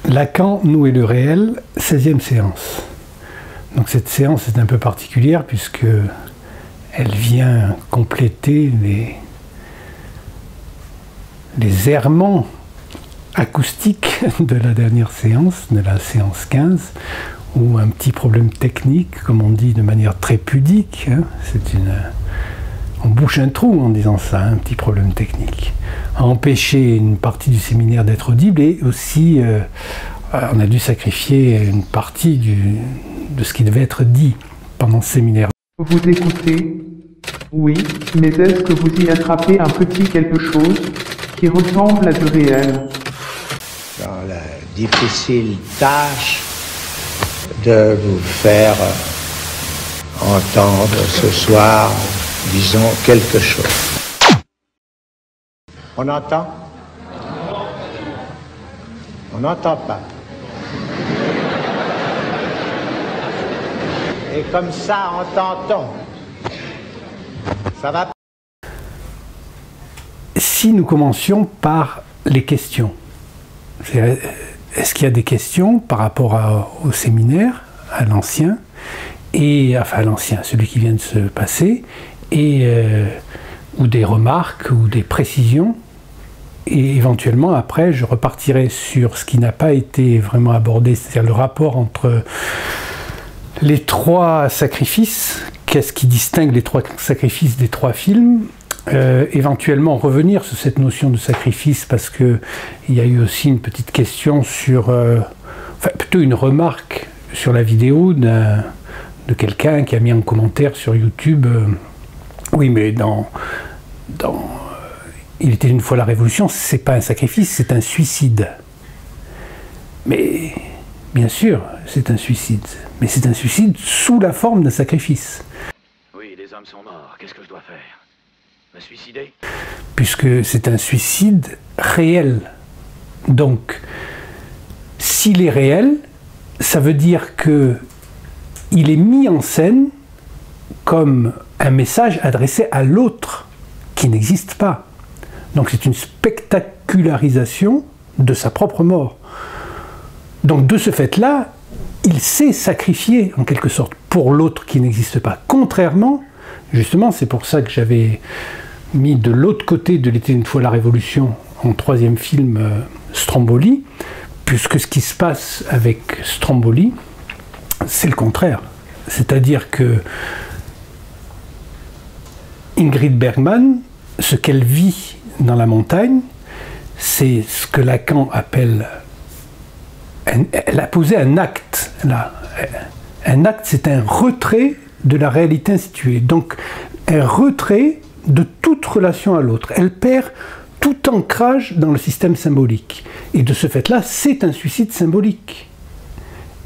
Lacan, nous et le réel, 16e séance. Donc cette séance est un peu particulière puisque elle vient compléter les errements acoustiques de la dernière séance, de la séance 15, où un petit problème technique, comme on dit de manière très pudique, hein, on bouche un trou en disant ça, un petit problème technique, a empêché une partie du séminaire d'être audible et aussi on a dû sacrifier une partie de ce qui devait être dit pendant ce séminaire. Vous écoutez? Oui, mais est-ce que vous y attrapez un petit quelque chose qui ressemble à du réel? Dans la difficile tâche de vous faire entendre ce soir, disons, quelque chose. On entend? On n'entend pas. Et comme ça, entend-on. Ça va? Si nous commencions par les questions, est-ce qu'il y a des questions par rapport au séminaire, à l'ancien, enfin à l'ancien, celui qui vient de se passer, ou des remarques ou des précisions, et éventuellement après je repartirai sur ce qui n'a pas été vraiment abordé, c'est-à-dire le rapport entre les trois sacrifices, qu'est-ce qui distingue les trois sacrifices des trois films, éventuellement revenir sur cette notion de sacrifice parce qu'il y a eu aussi une petite question sur, enfin plutôt une remarque sur la vidéo de quelqu'un qui a mis un commentaire sur YouTube, oui mais il était une fois la Révolution, c'est pas un sacrifice, c'est un suicide. Mais bien sûr, c'est un suicide, mais c'est un suicide sous la forme d'un sacrifice. Oui, les hommes sont morts, qu'est-ce que je dois faire? Me suicider? Puisque c'est un suicide réel. Donc, s'il est réel, ça veut dire qu'il est mis en scène comme un message adressé à l'autre qui n'existe pas. Donc c'est une spectacularisation de sa propre mort. Donc de ce fait-là, il s'est sacrifié en quelque sorte pour l'autre qui n'existe pas. Contrairement, justement, c'est pour ça que j'avais mis de l'autre côté de l'été une fois la Révolution en troisième film Stromboli, puisque ce qui se passe avec Stromboli, c'est le contraire. C'est-à-dire que Ingrid Bergman, ce qu'elle vit dans la montagne, c'est ce que Lacan appelle... Elle a posé un acte, là. Un acte, c'est un retrait de la réalité instituée. Donc, un retrait de toute relation à l'autre. Elle perd tout ancrage dans le système symbolique. Et de ce fait-là, c'est un suicide symbolique.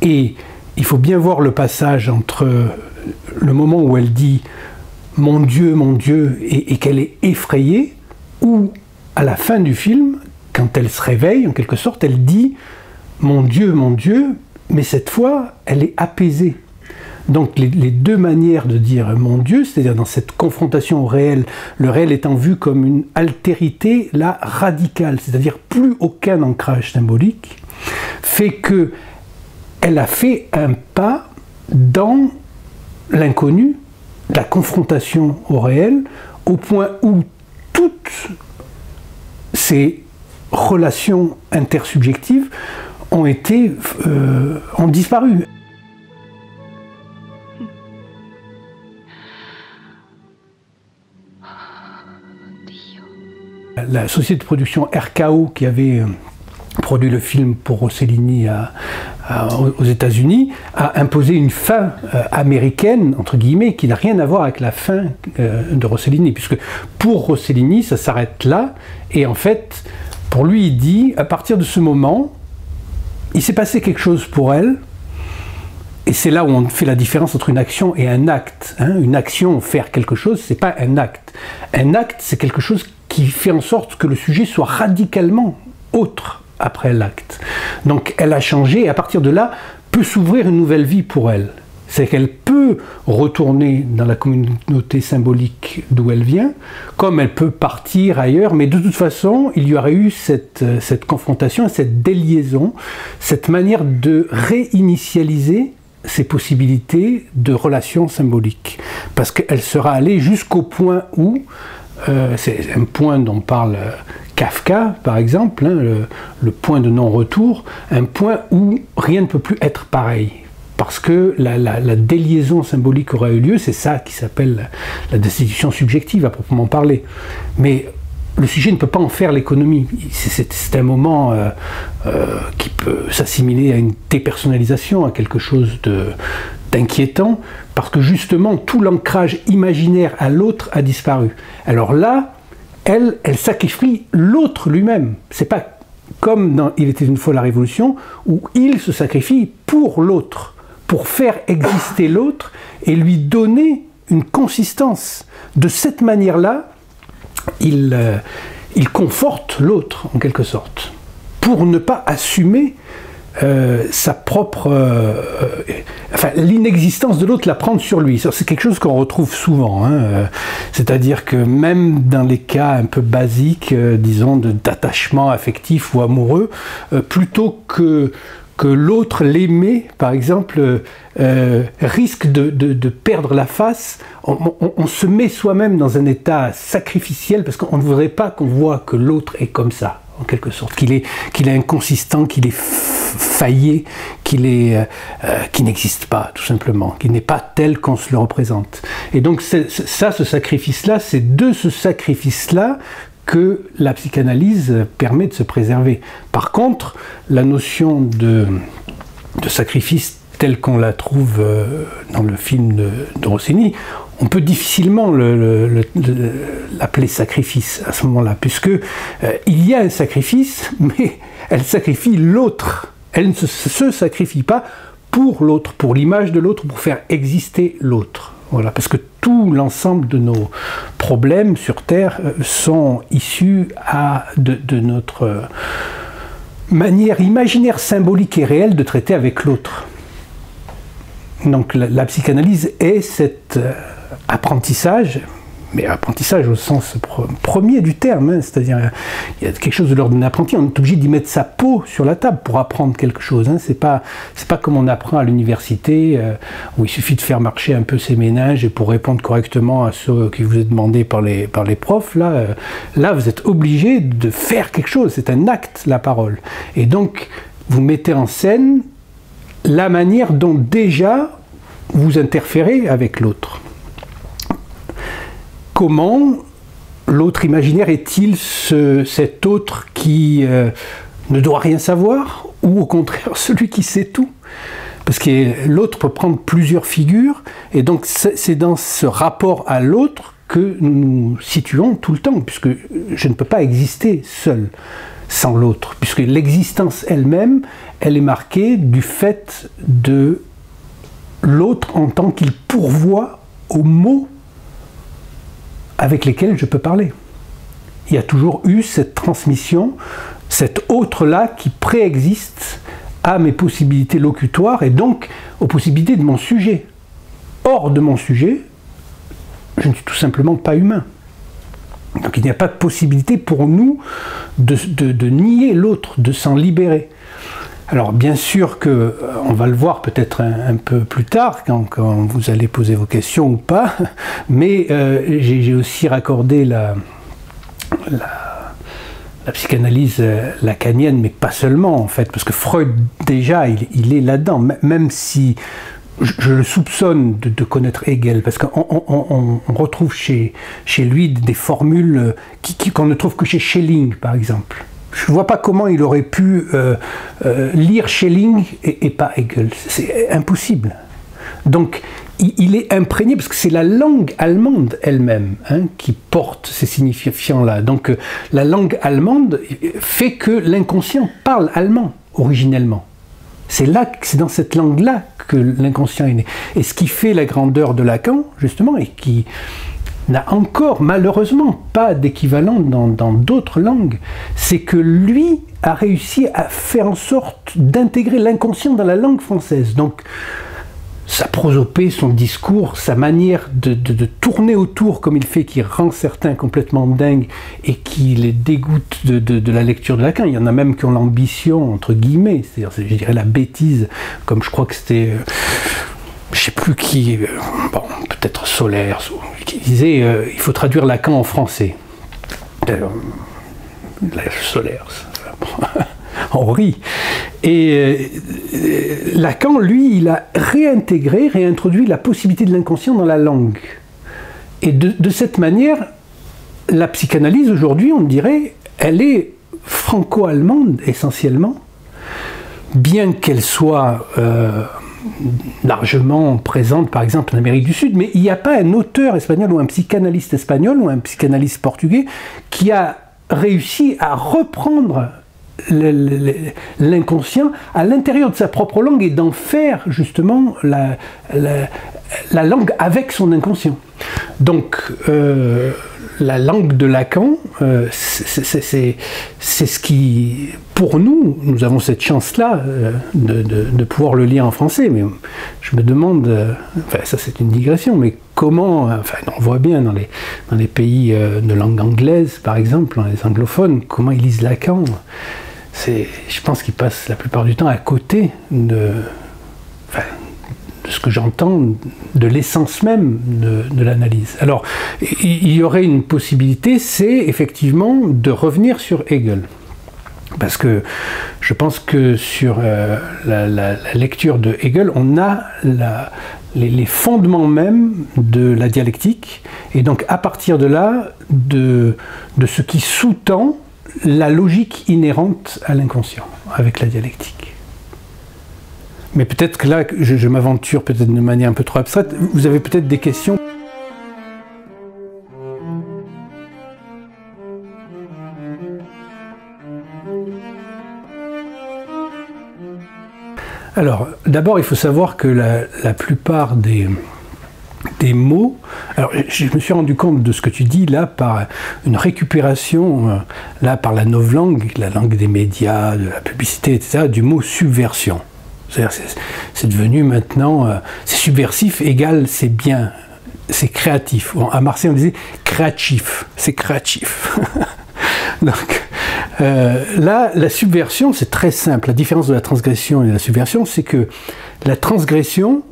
Et il faut bien voir le passage entre le moment où elle dit « mon Dieu » et qu'elle est effrayée, ou à la fin du film, quand elle se réveille, en quelque sorte, elle dit « mon Dieu », mais cette fois, elle est apaisée. Donc les deux manières de dire « mon Dieu », c'est-à-dire dans cette confrontation au réel, le réel étant vu comme une altérité, là, radicale, c'est-à-dire plus aucun ancrage symbolique, fait que elle a fait un pas dans l'inconnu, la confrontation au réel, au point où toutes ces relations intersubjectives ont disparu. La société de production RKO qui avait produit le film pour Rossellini aux États-Unis a imposé une fin américaine, entre guillemets, qui n'a rien à voir avec la fin de Rossellini, puisque pour Rossellini, ça s'arrête là, et en fait, pour lui, il dit, à partir de ce moment, il s'est passé quelque chose pour elle, et c'est là où on fait la différence entre une action et un acte. Hein. Une action, faire quelque chose, c'est pas un acte. Un acte, c'est quelque chose qui fait en sorte que le sujet soit radicalement autre après l'acte. Donc elle a changé, et à partir de là, peut s'ouvrir une nouvelle vie pour elle. C'est qu'elle peut retourner dans la communauté symbolique d'où elle vient, comme elle peut partir ailleurs, mais de toute façon, il y aurait eu cette confrontation, cette déliaison, cette manière de réinitialiser ces possibilités de relations symboliques. Parce qu'elle sera allée jusqu'au point où, c'est un point dont parle Kafka, par exemple, hein, le point de non-retour, un point où rien ne peut plus être pareil. Parce que la déliaison symbolique aura eu lieu, c'est ça qui s'appelle la destitution subjective, à proprement parler. Mais le sujet ne peut pas en faire l'économie. C'est un moment qui peut s'assimiler à une dépersonnalisation, à quelque chose d'inquiétant, parce que justement, tout l'ancrage imaginaire à l'autre a disparu. Alors là, elle sacrifie l'autre lui-même. C'est pas comme dans Il était une fois la Révolution, où il se sacrifie pour l'autre, pour faire exister l'autre et lui donner une consistance. De cette manière-là, il conforte l'autre, en quelque sorte, pour ne pas assumer sa propre... l'inexistence de l'autre, la prendre sur lui. C'est quelque chose qu'on retrouve souvent. Hein. C'est-à-dire que même dans les cas un peu basiques, disons, d'attachement affectif ou amoureux, plutôt que l'autre, l'aimer, par exemple, risque de perdre la face, on se met soi-même dans un état sacrificiel parce qu'on ne voudrait pas qu'on voit que l'autre est comme ça, en quelque sorte, qu'il est inconsistant, qu'il est faillé, qu'il n'existe pas, tout simplement, qu'il n'est pas tel qu'on se le représente. Et donc ce sacrifice-là, c'est de ce sacrifice-là que la psychanalyse permet de se préserver. Par contre, la notion de sacrifice telle qu'on la trouve dans le film de Rossini, on peut difficilement l'appeler sacrifice à ce moment-là, puisque il y a un sacrifice, mais elle sacrifie l'autre. Elle ne se sacrifie pas pour l'autre, pour l'image de l'autre, pour faire exister l'autre. Voilà, parce que tout l'ensemble de nos problèmes sur Terre sont issus de notre manière imaginaire, symbolique et réelle de traiter avec l'autre. Donc la psychanalyse est cet apprentissage, mais apprentissage au sens premier du terme, hein, c'est-à-dire il y a quelque chose de l'ordre d'un apprenti, on est obligé d'y mettre sa peau sur la table pour apprendre quelque chose. Hein. C'est pas comme on apprend à l'université où il suffit de faire marcher un peu ses méninges et pour répondre correctement à ce qui vous est demandé par les profs. Là, vous êtes obligé de faire quelque chose, c'est un acte, la parole. Et donc, vous mettez en scène la manière dont déjà vous interférez avec l'autre. Comment l'autre imaginaire est-il cet autre qui ne doit rien savoir, ou au contraire celui qui sait tout? Parce que l'autre peut prendre plusieurs figures, et donc c'est dans ce rapport à l'autre que nous nous situons tout le temps, puisque je ne peux pas exister seul sans l'autre, puisque l'existence elle-même, elle est marquée du fait de l'autre en tant qu'il pourvoit aux mots avec lesquels je peux parler. Il y a toujours eu cette transmission, cet autre-là qui préexiste à mes possibilités locutoires et donc aux possibilités de mon sujet. Hors de mon sujet, je ne suis tout simplement pas humain. Donc il n'y a pas de possibilité pour nous de nier l'autre, de s'en libérer. Alors bien sûr que, on va le voir peut-être un peu plus tard, quand vous allez poser vos questions ou pas, mais j'ai aussi raccordé la psychanalyse lacanienne, mais pas seulement en fait, parce que Freud déjà, il est là-dedans, même si je le soupçonne de connaître Hegel, parce qu'on retrouve chez lui des formules qu'on ne trouve que chez Schelling, par exemple. Je ne vois pas comment il aurait pu lire Schelling et pas Hegel. C'est impossible. Donc, il est imprégné, parce que c'est la langue allemande elle-même qui porte ces signifiants-là. Donc, la langue allemande fait que l'inconscient parle allemand, originellement. C'est dans cette langue-là que l'inconscient est né. Et ce qui fait la grandeur de Lacan, justement, et qui n'a encore malheureusement pas d'équivalent dans d'autres langues, c'est que lui a réussi à faire en sorte d'intégrer l'inconscient dans la langue française. Donc sa prosopée, son discours, sa manière de tourner autour comme il fait, qui rend certains complètement dingues et qui les dégoûte de la lecture de Lacan. Il y en a même qui ont l'ambition, entre guillemets, c'est-à-dire, je dirais, la bêtise, comme je crois que c'était, je sais plus qui, bon, peut-être Solers, qui disait il faut traduire Lacan en français. Solers. On rit. Et Lacan, lui, il a réintroduit la possibilité de l'inconscient dans la langue. Et de cette manière, la psychanalyse aujourd'hui, on dirait, elle est franco-allemande essentiellement, bien qu'elle soit largement présente, par exemple, en Amérique du Sud, mais il n'y a pas un auteur espagnol ou un psychanalyste espagnol ou un psychanalyste portugais qui a réussi à reprendre l'inconscient à l'intérieur de sa propre langue et d'en faire justement la langue avec son inconscient. Donc la langue de Lacan, c'est ce qui, pour nous, nous avons cette chance-là de pouvoir le lire en français, mais je me demande, enfin ça c'est une digression, mais comment, enfin on voit bien dans les pays de langue anglaise, par exemple, dans les anglophones, comment ils lisent Lacan. Je pense qu'ils passent la plupart du temps à côté de ce que j'entends, de l'essence même de l'analyse. Alors, il y aurait une possibilité, c'est effectivement de revenir sur Hegel. Parce que je pense que sur la lecture de Hegel, on a les fondements même de la dialectique, et donc à partir de là, de ce qui sous-tend la logique inhérente à l'inconscient, avec la dialectique. Mais peut-être que là, je m'aventure peut-être de manière un peu trop abstraite, vous avez peut-être des questions. Alors, d'abord, il faut savoir que la plupart des mots... Alors, je me suis rendu compte de ce que tu dis là par une récupération, là par la novlangue, la langue des médias, de la publicité, etc., du mot subversion. C'est-à-dire, c'est devenu maintenant... c'est subversif égale c'est bien, c'est créatif. Bon, à Marseille, on disait créatif, c'est créatif. Donc, là, la subversion, c'est très simple. La différence de la transgression et de la subversion, c'est que la transgression,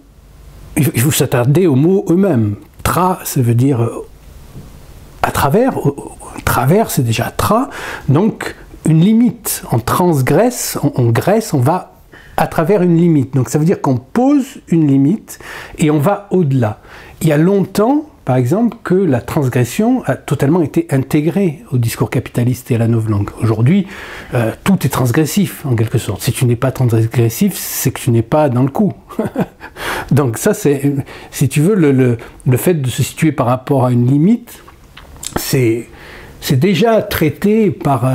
il faut s'attarder aux mots eux-mêmes. Tra, ça veut dire à travers. Travers, c'est déjà tra. Donc, une limite. On transgresse, on graisse, on va à travers une limite. Donc, ça veut dire qu'on pose une limite et on va au-delà. Il y a longtemps, par exemple, que la transgression a totalement été intégrée au discours capitaliste et à la novlangue. Aujourd'hui, tout est transgressif, en quelque sorte. Si tu n'es pas transgressif, c'est que tu n'es pas dans le coup. Donc ça, c'est, si tu veux, le fait de se situer par rapport à une limite, c'est déjà traité par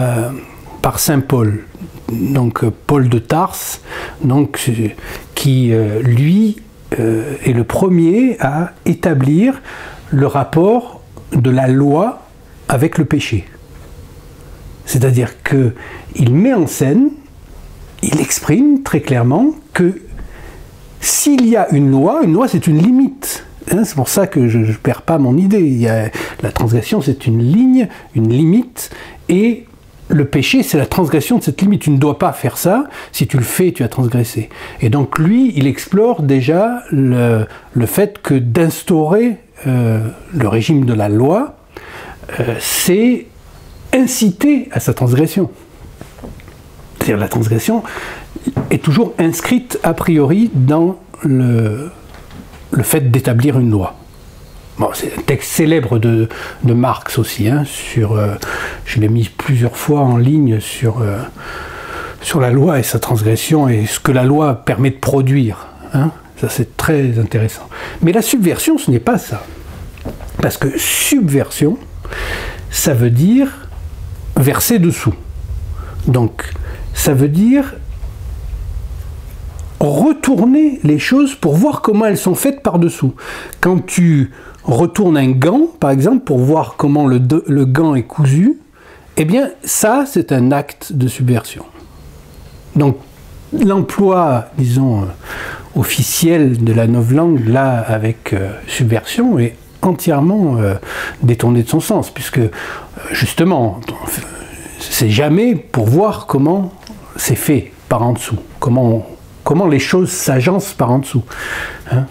saint Paul. Donc Paul de Tarse, donc, qui, lui, est le premier à établir le rapport de la loi avec le péché. C'est-à-dire qu'il met en scène, il exprime très clairement que s'il y a une loi c'est une limite. Hein, c'est pour ça que je ne perds pas mon idée. La transgression, c'est une ligne, une limite, et le péché, c'est la transgression de cette limite. Tu ne dois pas faire ça. Si tu le fais, tu as transgressé. Et donc lui, il explore déjà le fait que d'instaurer le régime de la loi, c'est inciter à sa transgression. C'est-à-dire la transgression est toujours inscrite a priori dans le fait d'établir une loi. Bon, c'est un texte célèbre de Marx aussi, hein, je l'ai mis plusieurs fois en ligne sur la loi et sa transgression et ce que la loi permet de produire. Hein. Ça, c'est très intéressant. Mais la subversion, ce n'est pas ça. Parce que subversion, ça veut dire verser dessous. Donc, ça veut dire retourner les choses pour voir comment elles sont faites par-dessous. Quand tu retournes un gant, par exemple, pour voir comment le gant est cousu, eh bien, ça, c'est un acte de subversion. Donc, l'emploi, disons, officielle de la novlangue, là, avec Subversion, est entièrement détournée de son sens, puisque, justement, c'est jamais pour voir comment c'est fait par en dessous, comment les choses s'agencent par en dessous. Hein.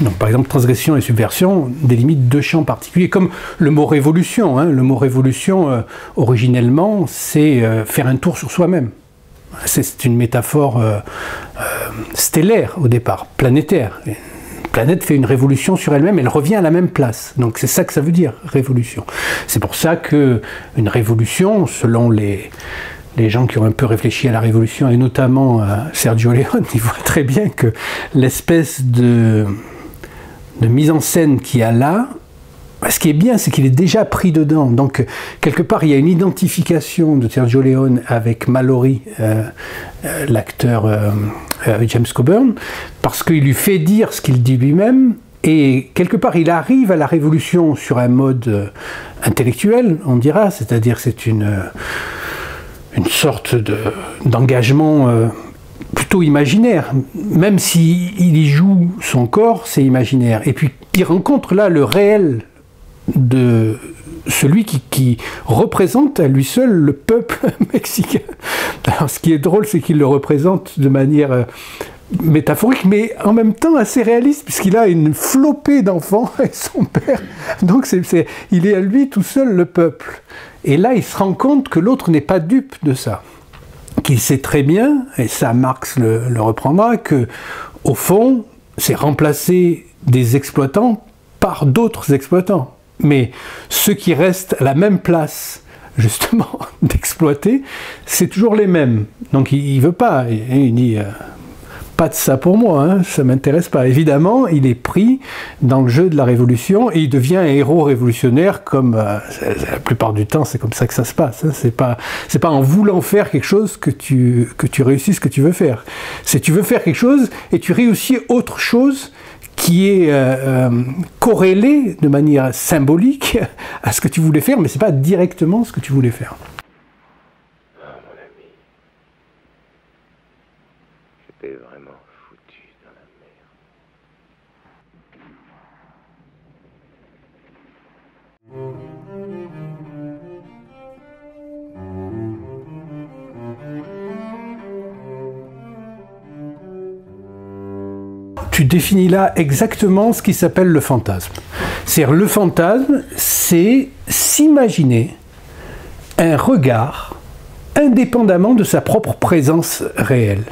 Donc, par exemple, transgression et subversion délimitent deux champs particuliers, comme le mot révolution. Hein. Le mot révolution, originellement, c'est faire un tour sur soi-même. C'est une métaphore stellaire au départ, planétaire. Une planète fait une révolution sur elle-même, elle revient à la même place. Donc c'est ça que ça veut dire, révolution. C'est pour ça qu'une révolution, selon les gens qui ont un peu réfléchi à la révolution, et notamment Sergio Leone, ils voient très bien que l'espèce de mise en scène qu'il y a là, ce qui est bien, c'est qu'il est déjà pris dedans. Donc, quelque part, il y a une identification de Sergio Leone avec Mallory, l'acteur James Coburn, parce qu'il lui fait dire ce qu'il dit lui-même, et quelque part, il arrive à la révolution sur un mode intellectuel, on dira, c'est-à-dire c'est une sorte d'engagement plutôt imaginaire, même s'il y joue son corps, c'est imaginaire. Et puis, il rencontre là le réel de celui qui représente à lui seul le peuple mexicain. Alors, ce qui est drôle, c'est qu'il le représente de manière métaphorique, mais en même temps assez réaliste, puisqu'il a une flopée d'enfants et son père. Donc, il est à lui tout seul le peuple. Et là, il se rend compte que l'autre n'est pas dupe de ça. Qu'il sait très bien, et ça Marx le reprendra, que au fond, c'est remplacer des exploitants par d'autres exploitants. Mais ceux qui restent à la même place, justement, d'exploiter, c'est toujours les mêmes. Donc il ne veut pas, il dit pas de ça pour moi, hein, ça ne m'intéresse pas. Évidemment, il est pris dans le jeu de la révolution et il devient un héros révolutionnaire comme la plupart du temps, c'est comme ça que ça se passe. Hein. C'est pas en voulant faire quelque chose que tu réussis ce que tu veux faire. C'est tu veux faire quelque chose et tu réussis autre chose qui est corrélé de manière symbolique à ce que tu voulais faire, mais ce n'est pas directement ce que tu voulais faire. Ah, mon ami, j'étais vraiment foutu dans la Tu définis là exactement ce qui s'appelle le fantasme. C'est-à-dire le fantasme, c'est s'imaginer un regard indépendamment de sa propre présence réelle.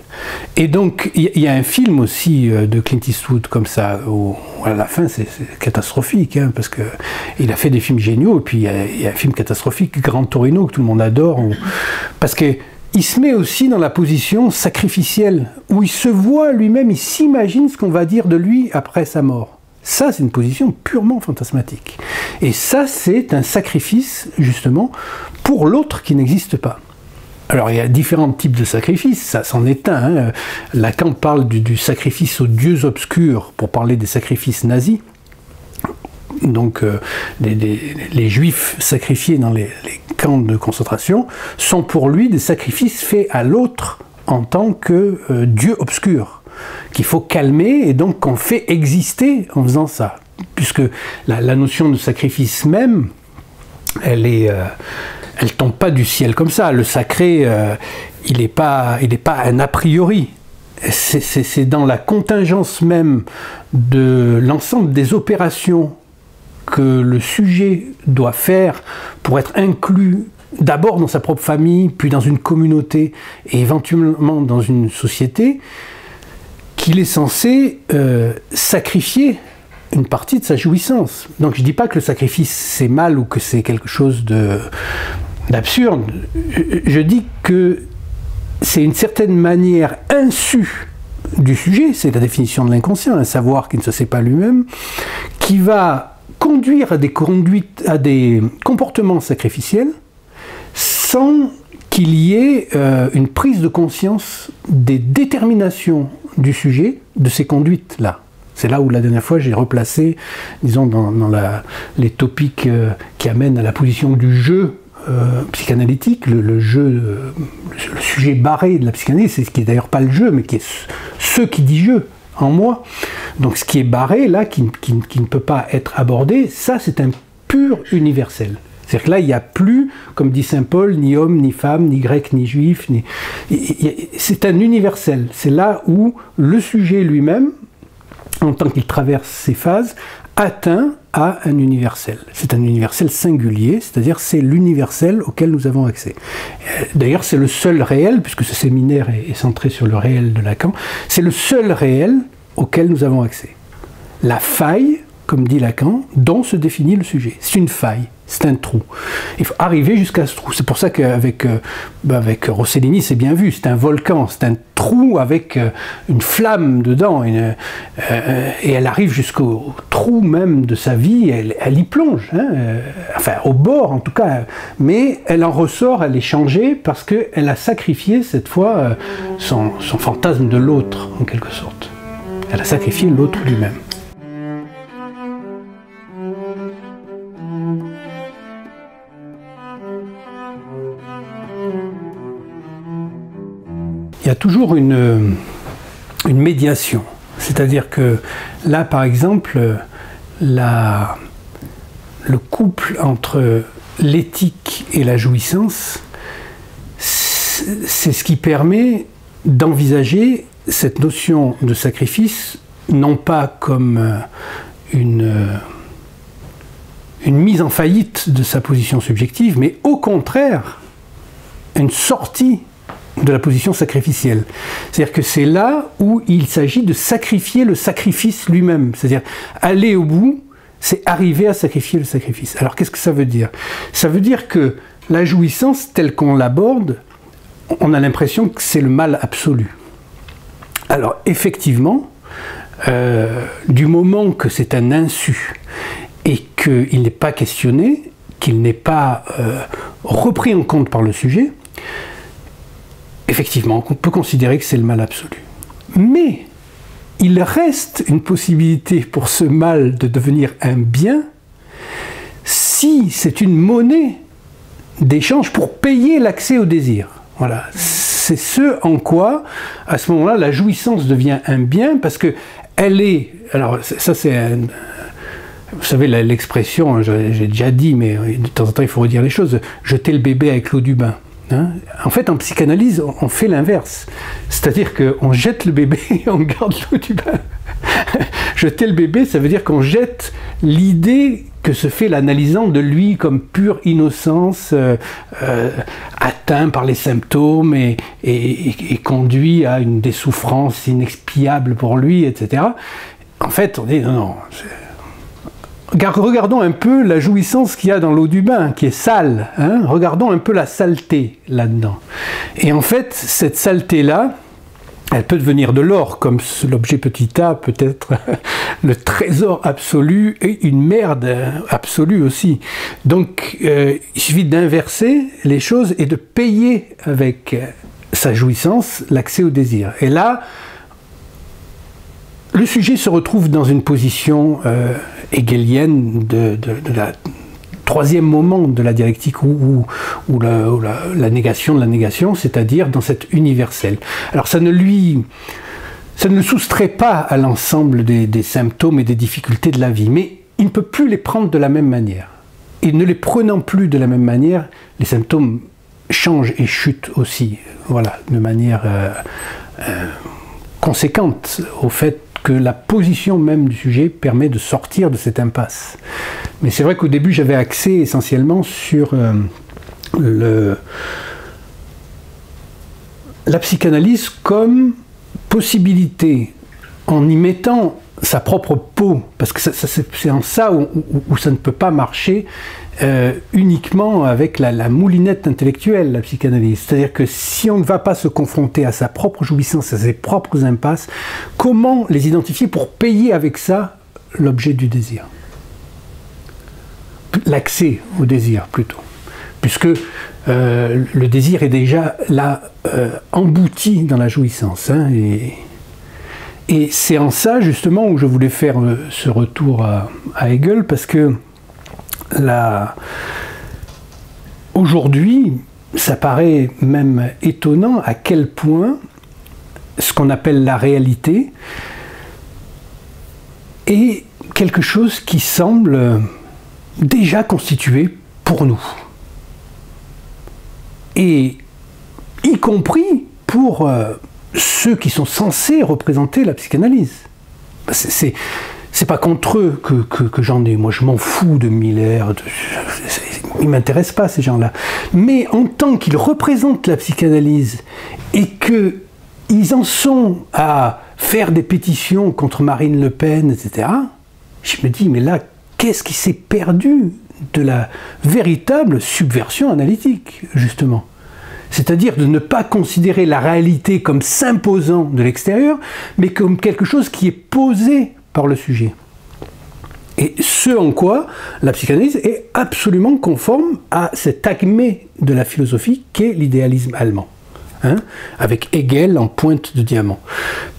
Et donc, il y a un film aussi de Clint Eastwood comme ça, où à la fin c'est catastrophique, hein, parce qu'il a fait des films géniaux, et puis il y a un film catastrophique, Grand Torino, que tout le monde adore, parce que il se met aussi dans la position sacrificielle, où il se voit lui-même, il s'imagine ce qu'on va dire de lui après sa mort. Ça, c'est une position purement fantasmatique. Et ça, c'est un sacrifice, justement, pour l'autre qui n'existe pas. Alors, il y a différents types de sacrifices, ça c'en est un. Hein. Lacan parle du sacrifice aux dieux obscurs, pour parler des sacrifices nazis. Donc, les juifs sacrifiés dans les camps de concentration sont pour lui des sacrifices faits à l'autre en tant que dieu obscur, qu'il faut calmer et donc qu'on fait exister en faisant ça. Puisque la notion de sacrifice même, elle tombe pas du ciel comme ça. Le sacré, il n'est pas un a priori. C'est dans la contingence même de l'ensemble des opérations que le sujet doit faire pour être inclus d'abord dans sa propre famille, puis dans une communauté et éventuellement dans une société, qu'il est censé sacrifier une partie de sa jouissance. Donc je ne dis pas que le sacrifice c'est mal ou que c'est quelque chose d'absurde, je dis que c'est une certaine manière insu du sujet, c'est la définition de l'inconscient, un savoir qui ne se sait pas lui-même, qui va conduire à des comportements sacrificiels sans qu'il y ait une prise de conscience des déterminations du sujet de ces conduites-là. C'est là où la dernière fois j'ai replacé, disons, dans les topics qui amènent à la position du jeu psychanalytique, le jeu, le sujet barré de la psychanalyse, c'est ce qui n'est d'ailleurs pas le jeu, mais qui est ce qui dit je en moi. Donc ce qui est barré, là, qui ne peut pas être abordé, ça c'est un pur universel. C'est-à-dire que là, il n'y a plus, comme dit saint Paul, ni homme, ni femme, ni grec, ni juif. C'est un universel. C'est là où le sujet lui-même, en tant qu'il traverse ces phases, atteint à un universel. C'est un universel singulier, c'est-à-dire c'est l'universel auquel nous avons accès. D'ailleurs, c'est le seul réel, puisque ce séminaire est centré sur le réel de Lacan, c'est le seul réel auquel nous avons accès. La faille, comme dit Lacan, dont se définit le sujet. C'est une faille, c'est un trou. Il faut arriver jusqu'à ce trou. C'est pour ça qu'avec avec Rossellini, c'est bien vu, c'est un volcan, c'est un trou avec une flamme dedans, et elle arrive jusqu'au trou même de sa vie, elle y plonge, hein, enfin au bord en tout cas, mais elle en ressort, elle est changée parce qu'elle a sacrifié cette fois son fantasme de l'autre, en quelque sorte. Elle a sacrifié l'autre lui-même. Il y a toujours une médiation. C'est-à-dire que là, par exemple, le couple entre l'éthique et la jouissance, c'est ce qui permet d'envisager cette notion de sacrifice, non pas comme une mise en faillite de sa position subjective, mais au contraire, une sortie de la position sacrificielle. C'est-à-dire que c'est là où il s'agit de sacrifier le sacrifice lui-même. C'est-à-dire aller au bout, c'est arriver à sacrifier le sacrifice. Alors qu'est-ce que ça veut dire? Ça veut dire que la jouissance, telle qu'on l'aborde, on a l'impression que c'est le mal absolu. Alors effectivement, du moment que c'est un insu et qu'il n'est pas questionné, qu'il n'est pas repris en compte par le sujet, effectivement, on peut considérer que c'est le mal absolu. Mais il reste une possibilité pour ce mal de devenir un bien si c'est une monnaie d'échange pour payer l'accès au désir. Voilà. C'est ce en quoi, à ce moment-là, la jouissance devient un bien parce que elle est... Alors, ça c'est... Vous savez, l'expression, j'ai déjà dit, mais de temps en temps il faut redire les choses, jeter le bébé avec l'eau du bain. Hein? En fait, en psychanalyse, on fait l'inverse. C'est-à-dire qu'on jette le bébé et on garde l'eau du bain. Jeter le bébé, ça veut dire qu'on jette l'idée que se fait l'analysant de lui comme pure innocence, atteint par les symptômes et conduit à des souffrances inexpiables pour lui, etc. En fait, on dit non. Regardons un peu la jouissance qu'il y a dans l'eau du bain, qui est sale. Hein? Regardons un peu la saleté là-dedans. Et en fait, cette saleté-là, elle peut devenir de l'or, comme l'objet petit a peut être le trésor absolu et une merde absolue aussi. Donc, il suffit d'inverser les choses et de payer avec sa jouissance l'accès au désir. Et là, le sujet se retrouve dans une position hegelienne de la troisième moment de la dialectique ou la négation de la négation, c'est-à-dire dans cet universel. Alors ça ne le soustrait pas à l'ensemble des symptômes et des difficultés de la vie, mais il ne peut plus les prendre de la même manière. Et ne les prenant plus de la même manière, les symptômes changent et chutent aussi, voilà, de manière conséquente au fait que la position même du sujet permet de sortir de cette impasse. Mais c'est vrai qu'au début, j'avais axé essentiellement sur la psychanalyse comme possibilité, en y mettant sa propre peau, parce que c'est en ça où ça ne peut pas marcher uniquement avec la moulinette intellectuelle, la psychanalyse. C'est-à-dire que si on ne va pas se confronter à sa propre jouissance, à ses propres impasses, comment les identifier pour payer avec ça l'objet du désir? L'accès au désir, plutôt. Puisque le désir est déjà là, embouti dans la jouissance. Hein, et c'est en ça, justement, où je voulais faire ce retour à Hegel, parce que aujourd'hui, ça paraît même étonnant à quel point ce qu'on appelle la réalité est quelque chose qui semble déjà constitué pour nous. Et y compris pour ceux qui sont censés représenter la psychanalyse. C'est pas contre eux que j'en ai. Moi, je m'en fous de Miller. Ils ne m'intéressent pas, ces gens-là. Mais en tant qu'ils représentent la psychanalyse et qu'ils en sont à faire des pétitions contre Marine Le Pen, etc., je me dis, mais là, qu'est-ce qui s'est perdu de la véritable subversion analytique, justement? C'est-à-dire de ne pas considérer la réalité comme s'imposant de l'extérieur, mais comme quelque chose qui est posé par le sujet. Et ce en quoi la psychanalyse est absolument conforme à cet acmé de la philosophie qu'est l'idéalisme allemand, hein, avec Hegel en pointe de diamant.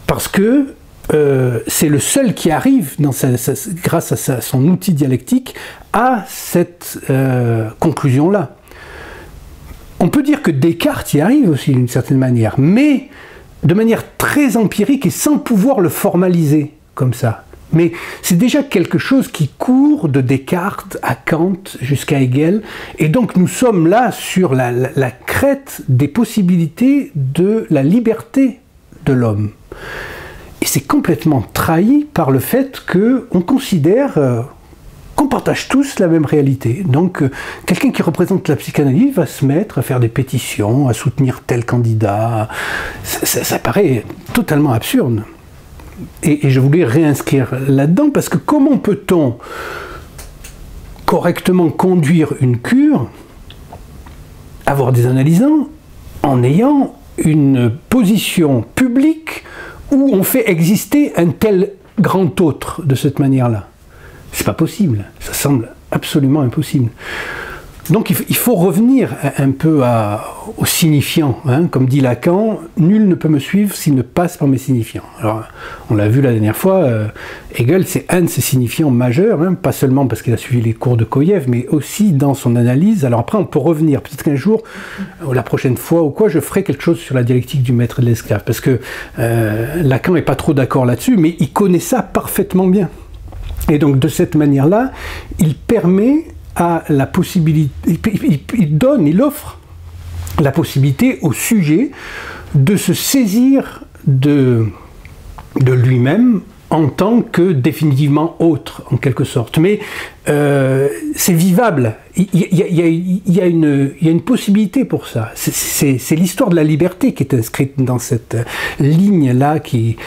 Parce que c'est le seul qui arrive, grâce à son outil dialectique, à cette conclusion-là. On peut dire que Descartes y arrive aussi d'une certaine manière, mais de manière très empirique et sans pouvoir le formaliser comme ça. Mais c'est déjà quelque chose qui court de Descartes à Kant jusqu'à Hegel, et donc nous sommes là sur la crête des possibilités de la liberté de l'homme. Et c'est complètement trahi par le fait qu'on considère qu'on partage tous la même réalité. Donc, quelqu'un qui représente la psychanalyse va se mettre à faire des pétitions, à soutenir tel candidat. Ça paraît totalement absurde. Et je voulais réinscrire là-dedans, parce que comment peut-on correctement conduire une cure, avoir des analysants, en ayant une position publique où on fait exister un tel grand autre de cette manière-là? C'est pas possible, ça semble absolument impossible. Donc il faut revenir un peu au signifiant, hein. Comme dit Lacan, nul ne peut me suivre s'il ne passe par mes signifiants. Alors on l'a vu la dernière fois, Hegel c'est un de ses signifiants majeurs, hein, pas seulement parce qu'il a suivi les cours de Koyev, mais aussi dans son analyse. Alors après on peut revenir, peut-être qu'un jour, ou la prochaine fois ou quoi, je ferai quelque chose sur la dialectique du maître et de l'esclave, parce que Lacan n'est pas trop d'accord là-dessus, mais il connaît ça parfaitement bien. Et donc de cette manière-là, il permet à la possibilité, il offre la possibilité au sujet de se saisir de lui-même en tant que définitivement autre, en quelque sorte. Mais c'est vivable. Il y a une possibilité pour ça. C'est l'histoire de la liberté qui est inscrite dans cette ligne-là qui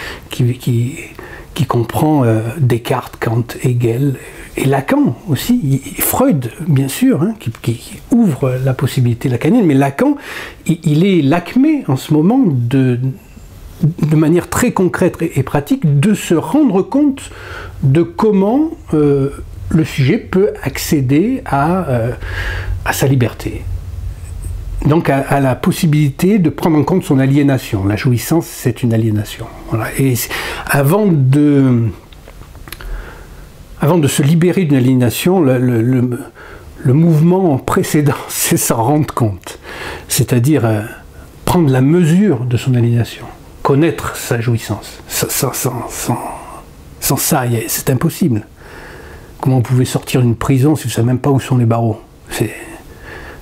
comprend Descartes, Kant, Hegel et Lacan aussi, Freud bien sûr, hein, qui ouvre la possibilité lacanienne, mais Lacan, il est l'acmé en ce moment de manière très concrète et pratique de se rendre compte de comment le sujet peut accéder à sa liberté. Donc à la possibilité de prendre en compte son aliénation. La jouissance, c'est une aliénation. Voilà. Et avant de se libérer d'une aliénation, le mouvement précédent, c'est s'en rendre compte. C'est-à-dire prendre la mesure de son aliénation, connaître sa jouissance. Sans ça, c'est impossible. Comment vous pouvez sortir d'une prison si vous ne savez même pas où sont les barreaux?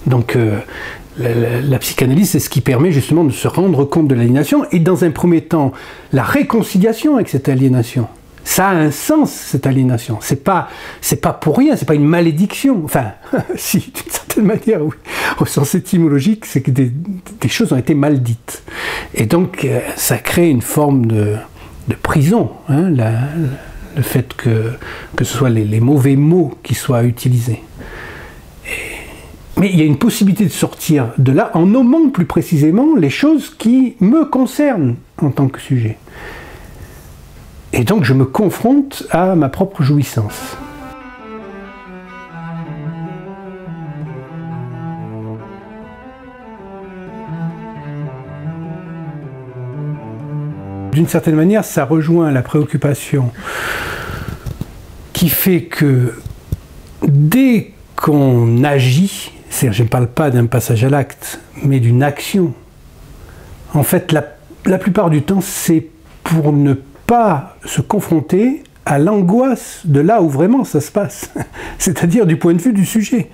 Donc la psychanalyse, c'est ce qui permet justement de se rendre compte de l'aliénation, et dans un premier temps, la réconciliation avec cette aliénation. Ça a un sens, cette aliénation. C'est pas pour rien, c'est pas une malédiction. Enfin, si, d'une certaine manière, oui. Au sens étymologique, c'est que des choses ont été mal dites. Et donc, ça crée une forme de prison, hein, le fait que ce soit les mauvais mots qui soient utilisés. Mais il y a une possibilité de sortir de là en nommant plus précisément les choses qui me concernent en tant que sujet. Et donc je me confronte à ma propre jouissance. D'une certaine manière, ça rejoint la préoccupation qui fait que dès qu'on agit, c'est-à-dire je ne parle pas d'un passage à l'acte, mais d'une action, en fait la plupart du temps, c'est pour ne pas se confronter à l'angoisse de là où vraiment ça se passe, c'est-à-dire du point de vue du sujet.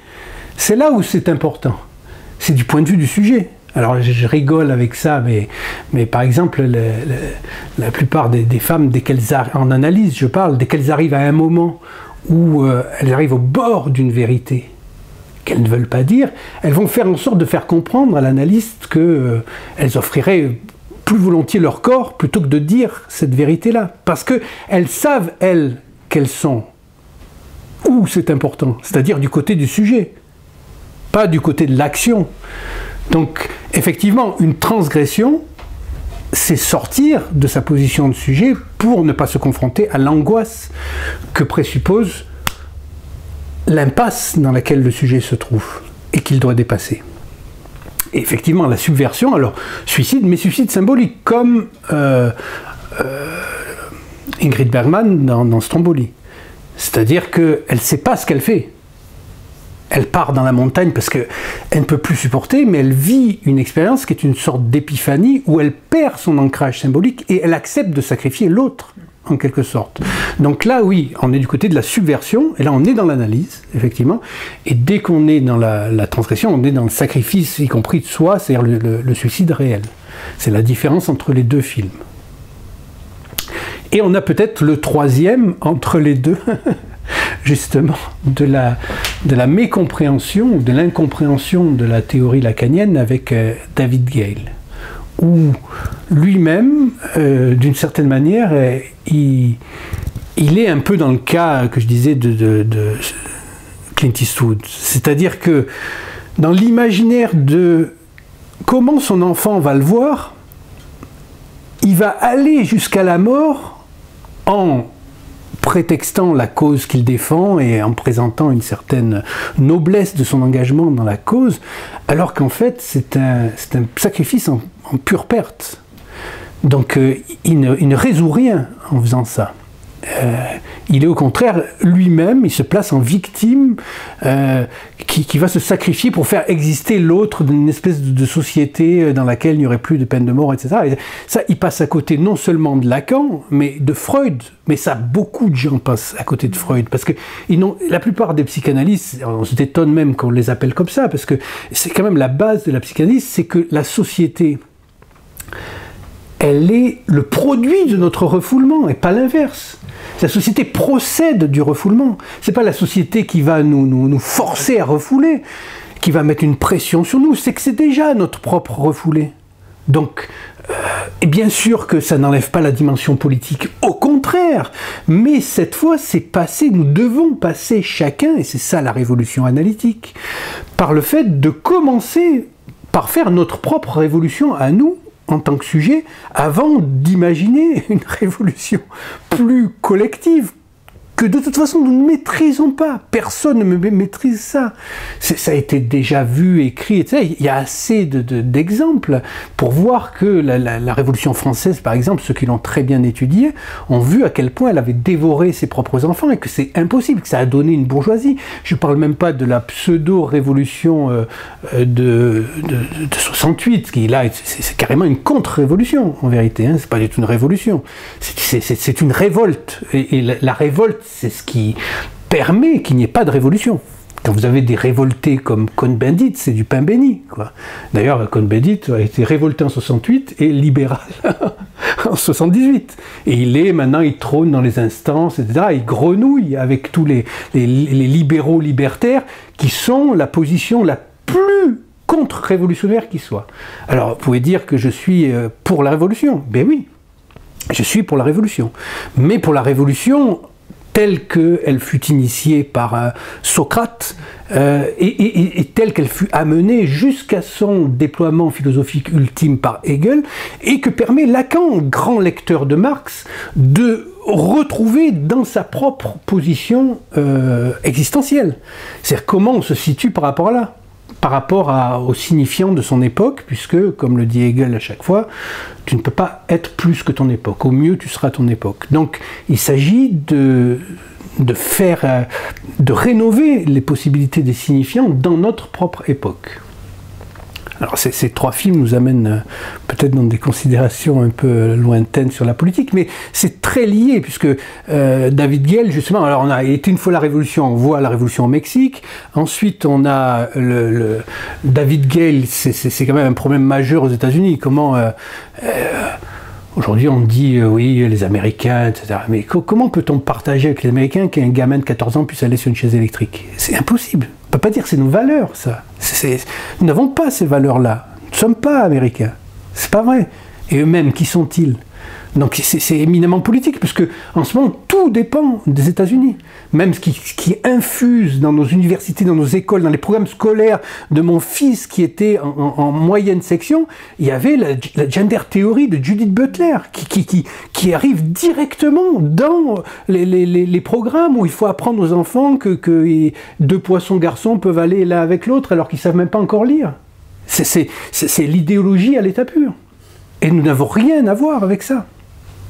C'est là où c'est important, c'est du point de vue du sujet. Alors je rigole avec ça, mais par exemple, la plupart des femmes, en analyse, je parle, dès qu'elles arrivent à un moment où elles arrivent au bord d'une vérité qu'elles ne veulent pas dire, elles vont faire en sorte de faire comprendre à l'analyste qu'elles offriraient plus volontiers leur corps plutôt que de dire cette vérité-là. Parce qu'elles savent, elles, qu'elles sont où c'est important, c'est-à-dire du côté du sujet, pas du côté de l'action. Donc, effectivement, une transgression, c'est sortir de sa position de sujet pour ne pas se confronter à l'angoisse que présuppose l'impasse dans laquelle le sujet se trouve et qu'il doit dépasser. Et effectivement, la subversion, alors, suicide, mais suicide symbolique, comme Ingrid Bergman dans Stromboli. C'est-à-dire qu'elle ne sait pas ce qu'elle fait. Elle part dans la montagne parce qu'elle ne peut plus supporter, mais elle vit une expérience qui est une sorte d'épiphanie où elle perd son ancrage symbolique et elle accepte de sacrifier l'autre, en quelque sorte. Donc là, oui, on est du côté de la subversion, et là on est dans l'analyse, effectivement, et dès qu'on est dans la transgression, on est dans le sacrifice, y compris de soi, c'est-à-dire le suicide réel. C'est la différence entre les deux films. Et on a peut-être le troisième entre les deux, justement, de la mécompréhension, de l'incompréhension de la théorie lacanienne avec David Gale, où lui-même, d'une certaine manière, il est un peu dans le cas que je disais de Clint Eastwood. C'est-à-dire que dans l'imaginaire de comment son enfant va le voir, il va aller jusqu'à la mort en prétextant la cause qu'il défend et en présentant une certaine noblesse de son engagement dans la cause, alors qu'en fait c'est un sacrifice en pure perte. Donc il ne résout rien en faisant ça. Il est au contraire lui-même, il se place en victime qui va se sacrifier pour faire exister l'autre d'une espèce de société dans laquelle il n'y aurait plus de peine de mort, etc. Et ça, il passe à côté non seulement de Lacan, mais de Freud. Mais ça, beaucoup de gens passent à côté de Freud, parce que la plupart des psychanalystes, on se étonne même qu'on les appelle comme ça, parce que c'est quand même la base de la psychanalyse, c'est que la société, elle est le produit de notre refoulement, et pas l'inverse. La société procède du refoulement. C'est pas la société qui va nous forcer à refouler, qui va mettre une pression sur nous, c'est que c'est déjà notre propre refoulé. Donc, et bien sûr que ça n'enlève pas la dimension politique, au contraire, mais cette fois c'est passé, nous devons passer chacun, et c'est ça la révolution analytique, par le fait de commencer par faire notre propre révolution à nous, en tant que sujet, avant d'imaginer une révolution plus collective, que de toute façon nous ne maîtrisons pas. Personne ne maîtrise ça. Ça a été déjà vu, écrit, etc. Il y a assez d'exemples pour voir que la Révolution française, par exemple, ceux qui l'ont très bien étudiée, ont vu à quel point elle avait dévoré ses propres enfants et que c'est impossible, que ça a donné une bourgeoisie. Je ne parle même pas de la pseudo-révolution de 68, qui là, c'est carrément une contre-révolution, en vérité. Hein. C'est pas du tout une révolution. C'est une révolte. Et la révolte, c'est ce qui permet qu'il n'y ait pas de révolution. Quand vous avez des révoltés comme Cohn-Bendit, c'est du pain béni, quoi. D'ailleurs, Cohn-Bendit a été révolté en 68 et libéral en 78. Et maintenant, il trône dans les instances, etc. Il grenouille avec tous les libéraux libertaires qui sont la position la plus contre-révolutionnaire qui soit. Alors, vous pouvez dire que je suis pour la révolution. Ben oui, je suis pour la révolution. Mais pour la révolution telle qu'elle fut initiée par Socrate et telle qu'elle fut amenée jusqu'à son déploiement philosophique ultime par Hegel, et que permet Lacan, grand lecteur de Marx, de retrouver dans sa propre position existentielle. C'est-à-dire comment on se situe par rapport à là, par rapport aux signifiants de son époque, puisque, comme le dit Hegel à chaque fois, tu ne peux pas être plus que ton époque. Au mieux, tu seras ton époque. Donc, il s'agit de rénover les possibilités des signifiants dans notre propre époque. Alors ces trois films nous amènent peut-être dans des considérations un peu lointaines sur la politique, mais c'est très lié, puisque David Gale, justement, alors on a été une fois la Révolution, on voit la Révolution au Mexique, ensuite on a David Gale, c'est quand même un problème majeur aux États-Unis, comment... Aujourd'hui, on dit oui, les Américains, etc. Mais comment peut-on partager avec les Américains qu'un gamin de 14 ans puisse aller sur une chaise électrique? C'est impossible. On ne peut pas dire que c'est nos valeurs, ça. Nous n'avons pas ces valeurs-là. Nous ne sommes pas Américains. C'est pas vrai. Et eux-mêmes, qui sont-ils? Donc c'est éminemment politique, parce que en ce moment, tout dépend des États-Unis. Même ce qui infuse dans nos universités, dans nos écoles, dans les programmes scolaires de mon fils qui était en moyenne section, il y avait la gender theory de Judith Butler, qui arrive directement dans les programmes où il faut apprendre aux enfants que deux poissons garçons peuvent aller l'un avec l'autre alors qu'ils ne savent même pas encore lire. C'est l'idéologie à l'état pur. Et nous n'avons rien à voir avec ça.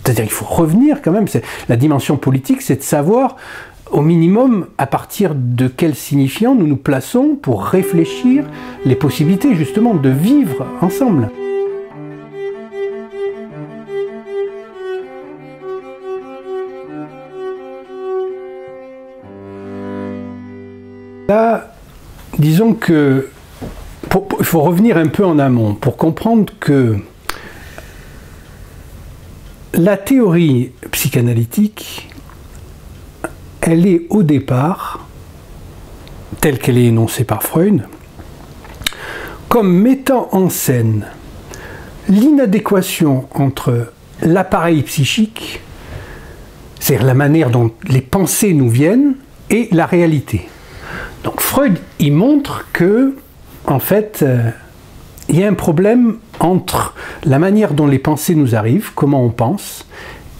C'est-à-dire qu'il faut revenir quand même, la dimension politique, c'est de savoir au minimum à partir de quel signifiant nous nous plaçons pour réfléchir les possibilités justement de vivre ensemble. Là, disons que il faut revenir un peu en amont pour comprendre que la théorie psychanalytique, elle est au départ, telle qu'elle est énoncée par Freud, comme mettant en scène l'inadéquation entre l'appareil psychique, c'est-à-dire la manière dont les pensées nous viennent, et la réalité. Donc Freud, il montre que, en fait, il y a un problème entre la manière dont les pensées nous arrivent, comment on pense,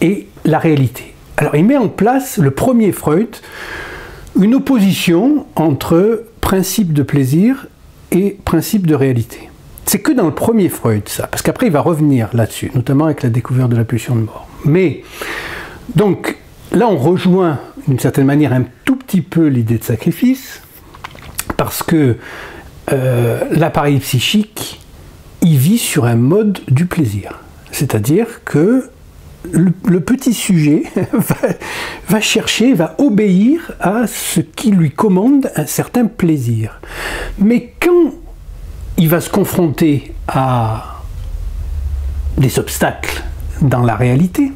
et la réalité. Alors il met en place, le premier Freud, une opposition entre principe de plaisir et principe de réalité. C'est que dans le premier Freud, ça, parce qu'après il va revenir là-dessus, notamment avec la découverte de la pulsion de mort. Mais, donc, là on rejoint d'une certaine manière un tout petit peu l'idée de sacrifice, parce que l'appareil psychique, il vit sur un mode du plaisir. C'est-à-dire que le petit sujet va chercher, va obéir à ce qui lui commande un certain plaisir. Mais quand il va se confronter à des obstacles dans la réalité,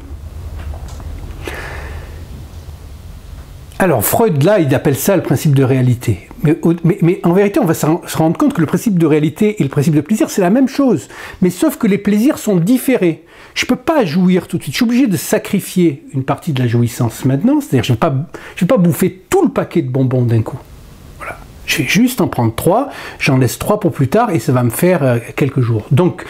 alors Freud, là, il appelle ça le principe de réalité. Mais en vérité, on va se rendre compte que le principe de réalité et le principe de plaisir, c'est la même chose. Mais sauf que les plaisirs sont différés. Je ne peux pas jouir tout de suite. Je suis obligé de sacrifier une partie de la jouissance maintenant. C'est-à-dire que je ne vais pas bouffer tout le paquet de bonbons d'un coup. Voilà. Je vais juste en prendre 3, j'en laisse 3 pour plus tard et ça va me faire quelques jours. Donc,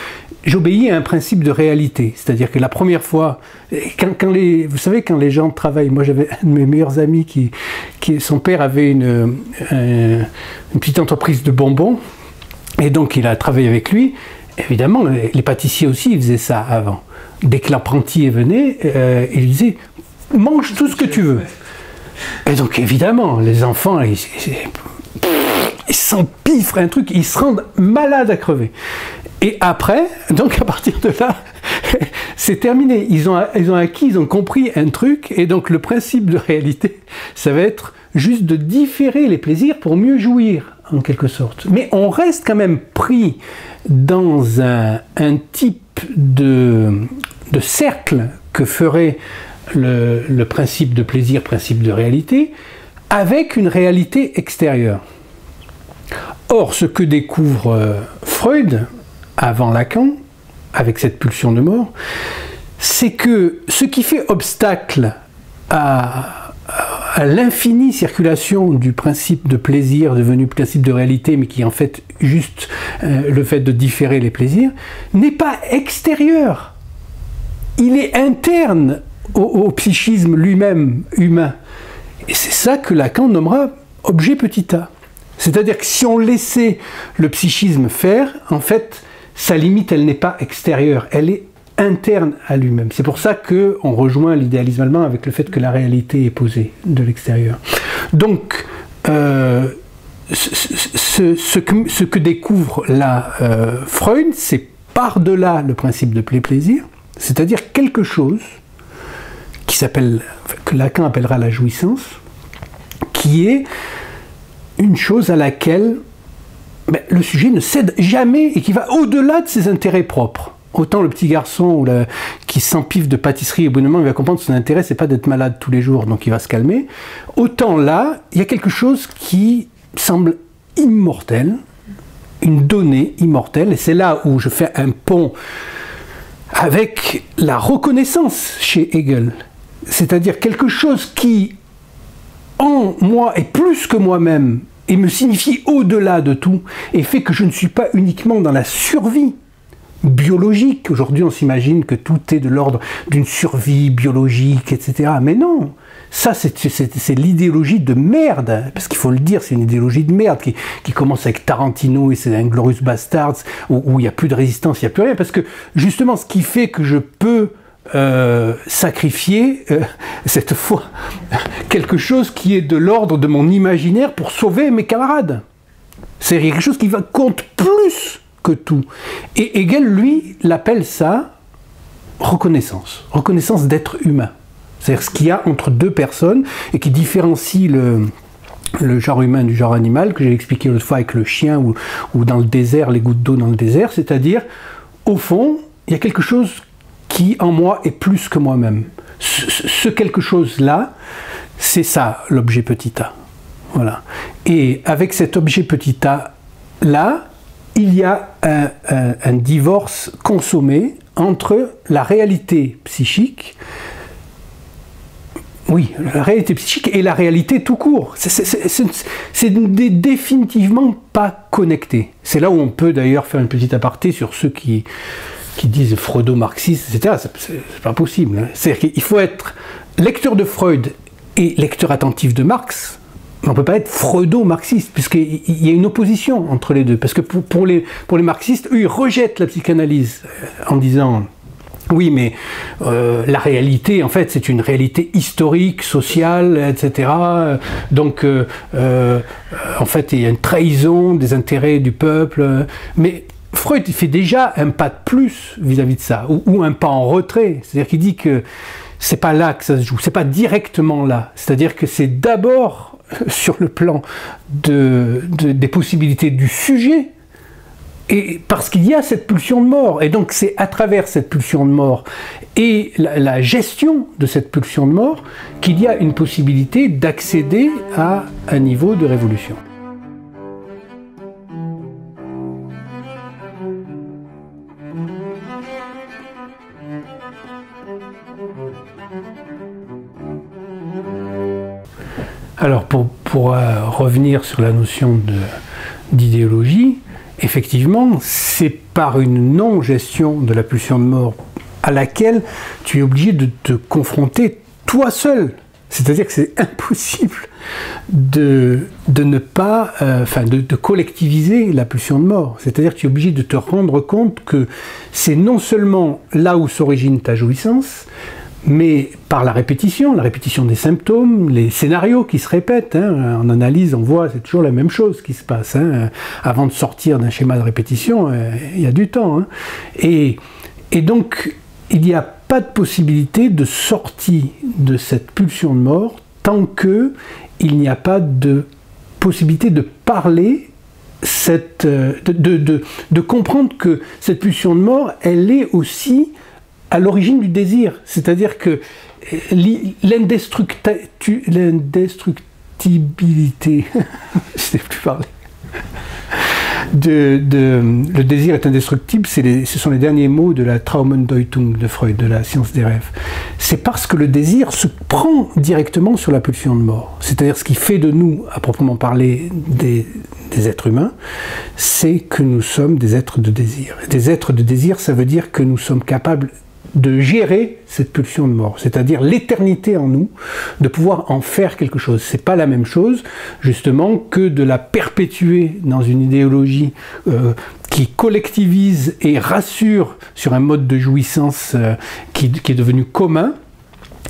j'obéis à un principe de réalité. C'est-à-dire que la première fois, vous savez, quand les gens travaillent, moi j'avais un de mes meilleurs amis son père avait une petite entreprise de bonbons, et donc il a travaillé avec lui. Évidemment, les pâtissiers aussi, ils faisaient ça avant. Dès que l'apprenti venait, il lui disait « mange tout ce que tu veux ». Et donc évidemment, les enfants, ils s'empiffrent un truc, ils se rendent malades à crever. Et après, donc à partir de là, c'est terminé. Ils ont acquis, ils ont compris un truc, et donc le principe de réalité, ça va être juste de différer les plaisirs pour mieux jouir, en quelque sorte. Mais on reste quand même pris dans un type de cercle que ferait le principe de plaisir, principe de réalité, avec une réalité extérieure. Or, ce que découvre Freud, avant Lacan, avec cette pulsion de mort, c'est que ce qui fait obstacle à l'infinie circulation du principe de plaisir devenu principe de réalité, mais qui est en fait juste le fait de différer les plaisirs, n'est pas extérieur. Il est interne au psychisme lui-même humain. Et c'est ça que Lacan nommera objet petit a. C'est-à-dire que si on laissait le psychisme faire, en fait, sa limite, elle n'est pas extérieure, elle est interne à lui-même. C'est pour ça qu'on rejoint l'idéalisme allemand avec le fait que la réalité est posée de l'extérieur. Donc, ce que découvre là Freud, c'est par-delà le principe de plaisir, c'est-à-dire quelque chose que Lacan appellera la jouissance, qui est une chose à laquelle le sujet ne cède jamais et qui va au-delà de ses intérêts propres. Autant le petit garçon qui s'empiffe de pâtisserie, au bout d'un moment, il va comprendre que son intérêt, c'est pas d'être malade tous les jours, donc il va se calmer. Autant là, il y a quelque chose qui semble immortel, une donnée immortelle, et c'est là où je fais un pont avec la reconnaissance chez Hegel. C'est-à-dire quelque chose qui, en moi, est plus que moi-même, et me signifie au-delà de tout, et fait que je ne suis pas uniquement dans la survie biologique. Aujourd'hui, on s'imagine que tout est de l'ordre d'une survie biologique, etc. Mais non, ça, c'est l'idéologie de merde, parce qu'il faut le dire, c'est une idéologie de merde qui commence avec Tarantino et c'est Inglourious Basterds, où il n'y a plus de résistance, il n'y a plus rien, parce que justement, ce qui fait que je peux sacrifier cette fois quelque chose qui est de l'ordre de mon imaginaire pour sauver mes camarades. C'est quelque chose qui compte plus que tout. Et Hegel, lui, l'appelle ça reconnaissance. Reconnaissance d'être humain. C'est-à-dire ce qu'il y a entre deux personnes et qui différencie le genre humain du genre animal, que j'ai expliqué l'autre fois avec le chien ou dans le désert, les gouttes d'eau dans le désert. C'est-à-dire, au fond, il y a quelque chose qui, en moi, est plus que moi-même. Ce quelque chose-là, c'est ça, l'objet petit a. Voilà. Et avec cet objet petit a-là, il y a un divorce consommé entre la réalité psychique, la réalité psychique et la réalité tout court. C'est définitivement pas connecté. C'est là où on peut d'ailleurs faire une petite aparté sur ceux qui disent freudo-marxiste, etc. C'est pas possible. Hein. C'est-à-dire qu'il faut être lecteur de Freud et lecteur attentif de Marx. On ne peut pas être freudo-marxiste, puisqu'il y a une opposition entre les deux. Parce que pour les marxistes, eux, ils rejettent la psychanalyse en disant oui, mais la réalité, en fait, c'est une réalité historique, sociale, etc. Donc, en fait, il y a une trahison des intérêts du peuple. Mais Freud fait déjà un pas de plus vis-à-vis de ça, ou un pas en retrait. C'est-à-dire qu'il dit que c'est pas là que ça se joue, c'est pas directement là. C'est-à-dire que c'est d'abord sur le plan des possibilités du sujet, et parce qu'il y a cette pulsion de mort. Et donc c'est à travers cette pulsion de mort et la gestion de cette pulsion de mort qu'il y a une possibilité d'accéder à un niveau de révolution. Alors, pour revenir sur la notion d'idéologie, effectivement, c'est par une non-gestion de la pulsion de mort à laquelle tu es obligé de te confronter toi seul. C'est-à-dire que c'est impossible de ne pas, de collectiviser la pulsion de mort. C'est-à-dire que tu es obligé de te rendre compte que c'est non seulement là où s'origine ta jouissance, mais par la répétition des symptômes, les scénarios qui se répètent. Hein, en analyse, on voit, c'est toujours la même chose qui se passe. Hein, avant de sortir d'un schéma de répétition, il y a du temps. Hein. Et donc, il n'y a pas de possibilité de sortie de cette pulsion de mort tant qu'il n'y a pas de possibilité de parler, de comprendre que cette pulsion de mort, elle est aussi à l'origine du désir, c'est-à-dire que l'indestructibilité, je ne sais plus parler, le désir est indestructible, ce sont les derniers mots de la Traumendeutung de Freud, de la science des rêves. C'est parce que le désir se prend directement sur la pulsion de mort. C'est-à-dire ce qui fait de nous, à proprement parler, des êtres humains, c'est que nous sommes des êtres de désir. Des êtres de désir, ça veut dire que nous sommes capables de gérer cette pulsion de mort, c'est-à-dire l'éternité en nous, de pouvoir en faire quelque chose. C'est pas la même chose, justement, que de la perpétuer dans une idéologie qui collectivise et rassure sur un mode de jouissance qui est devenu commun,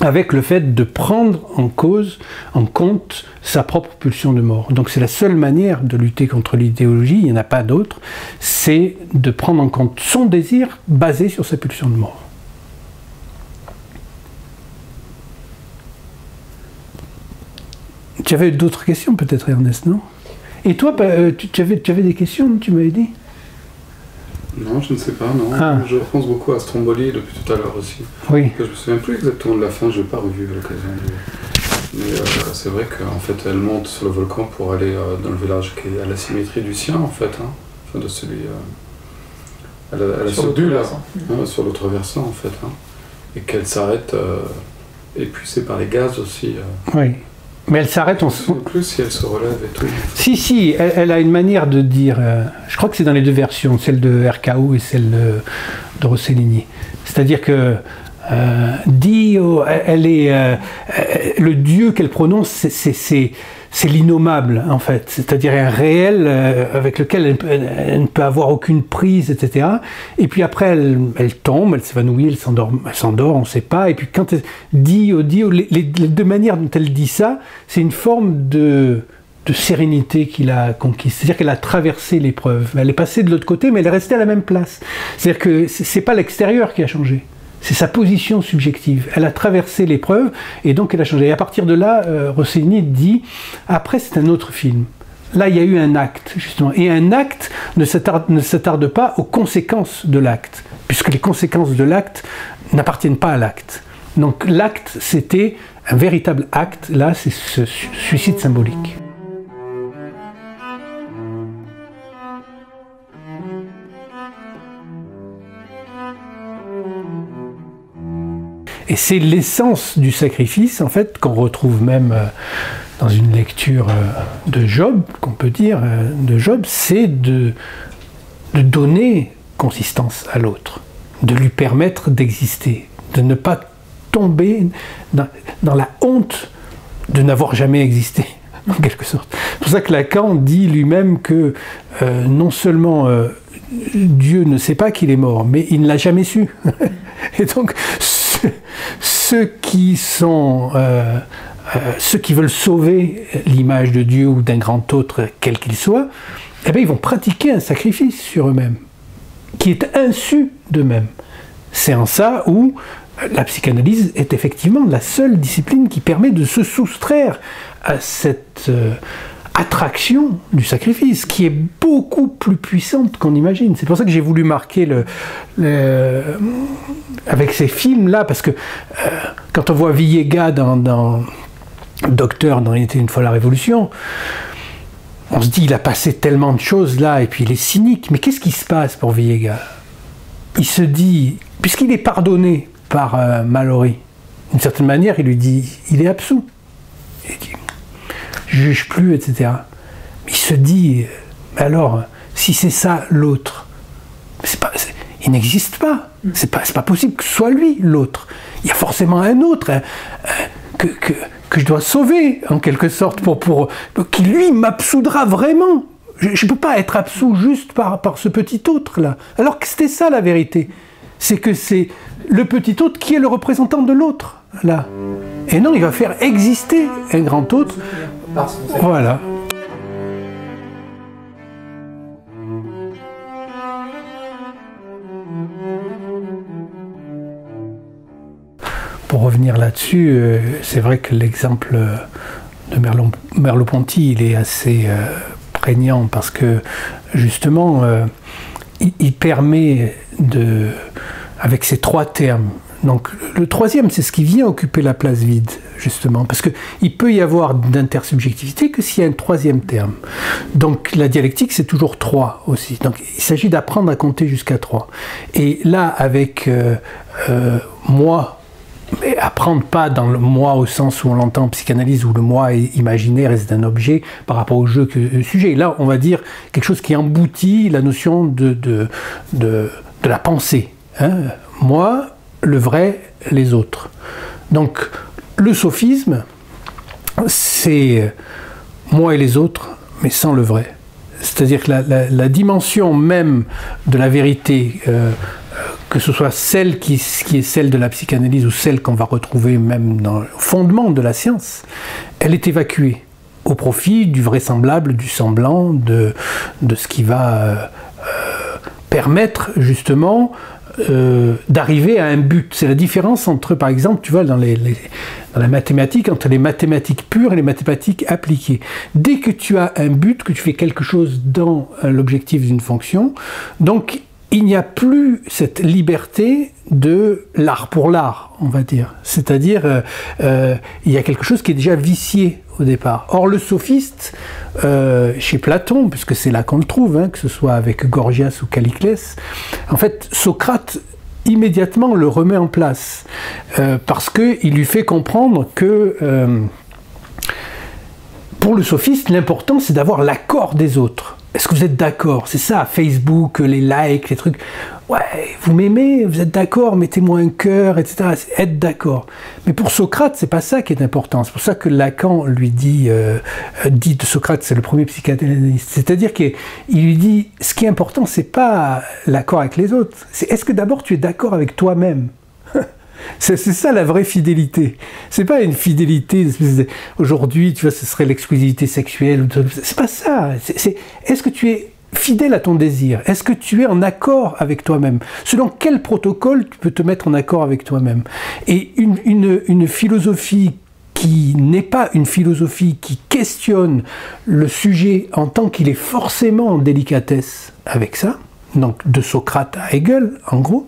avec le fait de prendre en compte sa propre pulsion de mort. Donc c'est la seule manière de lutter contre l'idéologie, il n'y en a pas d'autre, c'est de prendre en compte son désir basé sur sa pulsion de mort. Tu avais d'autres questions peut-être, Ernest, non? Et toi, tu avais des questions, tu m'avais dit? Non, je ne sais pas, non. Ah. Je pense beaucoup à Stromboli depuis tout à l'heure aussi. Oui. Je me souviens plus exactement de la fin, je n'ai pas revu à l'occasion. Mais c'est vrai qu'en fait, elle monte sur le volcan pour aller dans le village qui est à la symétrie du sien, en fait. Hein. Enfin, de celui... elle a sur l'autre versant. Sur l'autre versant, en fait. Hein. Et qu'elle s'arrête, épuisée par les gaz aussi. Oui. Mais elle s'arrête... En plus, si elle se relève et tout. Si, elle a une manière de dire... je crois que c'est dans les deux versions, celle de RKO et celle de Rossellini. C'est-à-dire que Dio, elle est... le Dieu qu'elle prononce, c'est l'innommable, en fait. C'est-à-dire un réel avec lequel elle ne peut avoir aucune prise, etc. Et puis après, elle tombe, elle s'évanouit, elle s'endort, on ne sait pas. Et puis quand elle dit, les deux manières dont elle dit ça, c'est une forme de sérénité qu'il a conquise. C'est-à-dire qu'elle a traversé l'épreuve. Elle est passée de l'autre côté, mais elle est restée à la même place. C'est-à-dire que c'est pas l'extérieur qui a changé. C'est sa position subjective. Elle a traversé l'épreuve et donc elle a changé. Et à partir de là, Rossellini dit, après c'est un autre film. Là, il y a eu un acte, justement. Et un acte ne s'attarde pas aux conséquences de l'acte, puisque les conséquences de l'acte n'appartiennent pas à l'acte. Donc l'acte, c'était un véritable acte. Là, c'est ce suicide symbolique. Et c'est l'essence du sacrifice, en fait, qu'on retrouve même dans une lecture de Job, qu'on peut dire, de Job, c'est de donner consistance à l'autre, de lui permettre d'exister, de ne pas tomber dans la honte de n'avoir jamais existé, en quelque sorte. C'est pour ça que Lacan dit lui-même que non seulement Dieu ne sait pas qu'il est mort, mais il ne l'a jamais su. Et donc, ceux qui veulent sauver l'image de Dieu ou d'un grand autre, quel qu'il soit, eh bien, ils vont pratiquer un sacrifice sur eux-mêmes, qui est insu d'eux-mêmes. C'est en ça où la psychanalyse est effectivement la seule discipline qui permet de se soustraire à cette attraction du sacrifice, qui est beaucoup plus puissante qu'on imagine. C'est pour ça que j'ai voulu marquer avec ces films-là, parce que quand on voit Villegas dans Docteur, dans Il était une fois la Révolution, on se dit, il a passé tellement de choses là, et puis il est cynique. Mais qu'est-ce qui se passe pour Villegas? Il se dit, puisqu'il est pardonné par Mallory, d'une certaine manière, il lui dit, il est absous. Il dit, je juge plus, etc. Il se dit, alors, si c'est ça l'autre, il n'existe pas. C'est pas possible que ce soit lui l'autre. Il y a forcément un autre que je dois sauver, en quelque sorte, pour qui lui m'absoudra vraiment. Je ne peux pas être absous juste par ce petit autre-là. Alors que c'était ça la vérité. C'est que c'est le petit autre qui est le représentant de l'autre, là. Et non, il va faire exister un grand autre. Voilà. Pour revenir là-dessus, c'est vrai que l'exemple de Merleau-Ponty, il est assez prégnant parce que justement, il permet avec ces trois termes. Donc le troisième, c'est ce qui vient occuper la place vide, justement, parce qu'il peut y avoir d'intersubjectivité que s'il y a un troisième terme. Donc la dialectique, c'est toujours 3 aussi. Donc il s'agit d'apprendre à compter jusqu'à 3. Et là, avec moi, mais apprendre pas dans le moi au sens où on l'entend en psychanalyse, où le moi est imaginaire et c'est un objet par rapport au jeu que sujet. Là, on va dire quelque chose qui emboutit la notion de la pensée. Hein. Moi, le vrai, les autres. Donc, le sophisme, c'est moi et les autres, mais sans le vrai. C'est-à-dire que la dimension même de la vérité que ce soit celle qui est celle de la psychanalyse ou celle qu'on va retrouver même dans le fondement de la science, elle est évacuée au profit du vraisemblable, du semblant, de ce qui va permettre justement d'arriver à un but. C'est la différence entre, par exemple, tu vois, dans la mathématique, entre les mathématiques pures et les mathématiques appliquées. Dès que tu as un but, que tu fais quelque chose dans l'objectif d'une fonction, donc il n'y a plus cette liberté de l'art pour l'art, on va dire. C'est-à-dire, il y a quelque chose qui est déjà vicié au départ. Or, le sophiste, chez Platon, puisque c'est là qu'on le trouve, hein, que ce soit avec Gorgias ou Calliclès, en fait, Socrate immédiatement le remet en place, parce qu'il lui fait comprendre que pour le sophiste, l'important c'est d'avoir l'accord des autres. Est-ce que vous êtes d'accord? C'est ça, Facebook, les likes, les trucs. Ouais, vous m'aimez, vous êtes d'accord, mettez-moi un cœur, etc. Être d'accord. Mais pour Socrate, c'est pas ça qui est important. C'est pour ça que Lacan lui dit de Socrate, c'est le premier psychanalyste. C'est-à-dire qu'il lui dit, ce qui est important, c'est pas l'accord avec les autres. C'est est-ce que d'abord tu es d'accord avec toi-même? C'est ça la vraie fidélité. C'est pas une fidélité, aujourd'hui, tu vois, ce serait l'exclusivité sexuelle. C'est pas ça. Est-ce que tu es fidèle à ton désir? Est-ce que tu es en accord avec toi-même? Selon quel protocole tu peux te mettre en accord avec toi-même? Et une philosophie qui n'est pas une philosophie qui questionne le sujet en tant qu'il est forcément en délicatesse avec ça, donc de Socrate à Hegel, en gros,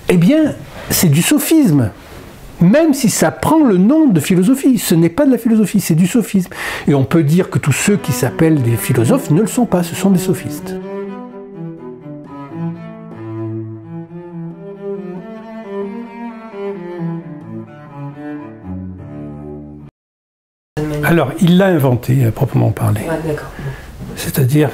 eh bien, c'est du sophisme. Même si ça prend le nom de philosophie, ce n'est pas de la philosophie, c'est du sophisme. Et on peut dire que tous ceux qui s'appellent des philosophes ne le sont pas, ce sont des sophistes. Alors, il l'a inventé, à proprement parler. Ouais, d'accord. C'est-à-dire,